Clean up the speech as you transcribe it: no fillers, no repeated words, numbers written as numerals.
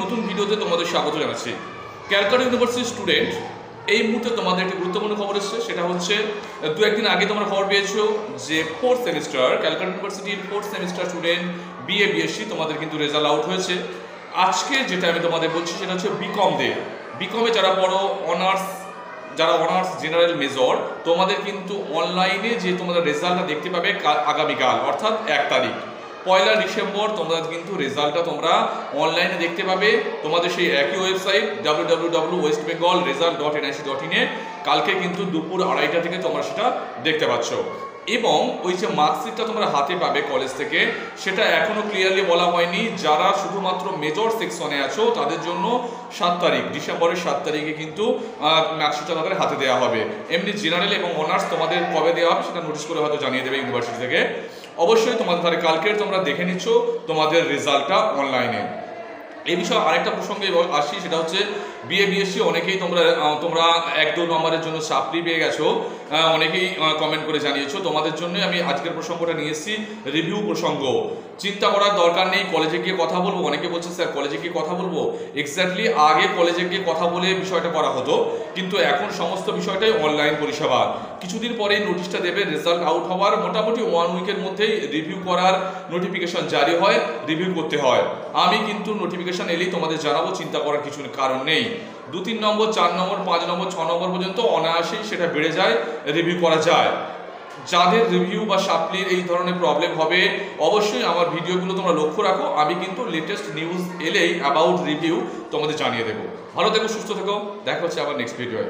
নতুন ভিডিওতে তোমাদের স্বাগত জানাচ্ছি। ক্যালকাটা ইউনিভার্সিটির স্টুডেন্ট, এই মুহূর্তে তোমাদের একটি গুরুত্বপূর্ণ খবর এসেছে। সেটা হচ্ছে দু একদিন আগে তোমরা খবর পেয়েছো যে ফোর্থ সেমিস্টার ক্যালকাটা ইউনিভার্সিটির fourth semester student BA BSc তোমাদের কিন্তু রেজাল্ট আউট হয়েছে। আজকে যেটা আমি তোমাদের বলছি সেটা হচ্ছে বিকমে যারা পড়ো যারা অনার্স জেনারেল মেজর, তোমাদের কিন্তু অনলাইনে যে তোমাদের রেজাল্টটা দেখতে পাবে আগামীকাল অর্থাৎ 1 তারিখ 1 ডিসেম্বর তোমরা কিন্তু রেজাল্টটা তোমরা অনলাইনে দেখতে পাবে তোমাদের সেই একই ওয়েবসাইট www.westbengalresult.nic.in এ। কালকে কিন্তু দুপুর 2:30 থেকে তোমরা সেটা দেখতে পাচ্ছ এবং ওই যে মার্কশিটটা তোমরা হাতে পাবে কলেজ থেকে, সেটা এখনো ক্লিয়ারলি বলা হয়নি। যারা শুধুমাত্র মেজর সেকশনে আছো তাদের জন্য 7 তারিখ ডিসেম্বরের 7 তারিখে কিন্তু মার্কশিটটা তাদের হাতে দেওয়া হবে। এমনি জেনারেল এবং অনার্স তোমাদের কবে দেওয়া হবে সেটা নোটিশ করে হয়তো জানিয়ে দেবে ইউনিভার্সিটি থেকে। অবশ্যই তোমাদের তাহলে কালকের তোমরা দেখে নিচ্ছ তোমাদের রেজাল্টটা অনলাইনে। এই বিষয়ে আরেকটা প্রসঙ্গে আসি, সেটা হচ্ছে বিএ বিএসসি অনেকেই তোমরা 1-2 নম্বরের জন্য সাপ্লি পেয়ে গেছো, অনেকেই কমেন্ট করে জানিয়েছো। তোমাদের জন্য আমি আজকের প্রসঙ্গটা নিয়ে এসেছি, রিভিউ প্রসঙ্গ। চিন্তা করার দরকার নেই কলেজে গিয়ে কথা বলবো। অনেকে বলছে স্যার কলেজে গিয়ে কথা বলবো। এক্স্যাক্টলি আগে কলেজে গিয়ে কথা বলে বিষয়টা করা হতো, কিন্তু এখন সমস্ত বিষয়টাই অনলাইন পরিষেবা। কিছুদিন পরেই নোটিশটা দেবে রেজাল্ট আউট হওয়ার, মোটামুটি 1 উইকের মধ্যেই রিভিউ করার নোটিফিকেশন জারি হয়, রিভিউ করতে হয়। আমি কিন্তু নোটিফিকেশন এলেই তোমাদের জানাবো, চিন্তা করার কিছু কারণ নেই। 2-3 নম্বর 4 নম্বর 5 নম্বর 6 নম্বর পর্যন্ত অনায়াসেই সেটা বেড়ে যায়, রিভিউ করা যায়। যাদের রিভিউ বা সাপ্লির এই ধরনের প্রবলেম হবে অবশ্যই আমার ভিডিওগুলো তোমরা লক্ষ্য রাখো। আমি কিন্তু লেটেস্ট নিউজ এলেই অ্যাবাউট রিভিউ তোমাদের জানিয়ে দেবো। ভালো থেকো, সুস্থ থেকো, দেখা হচ্ছে আবার নেক্সট ভিডিওয়ে।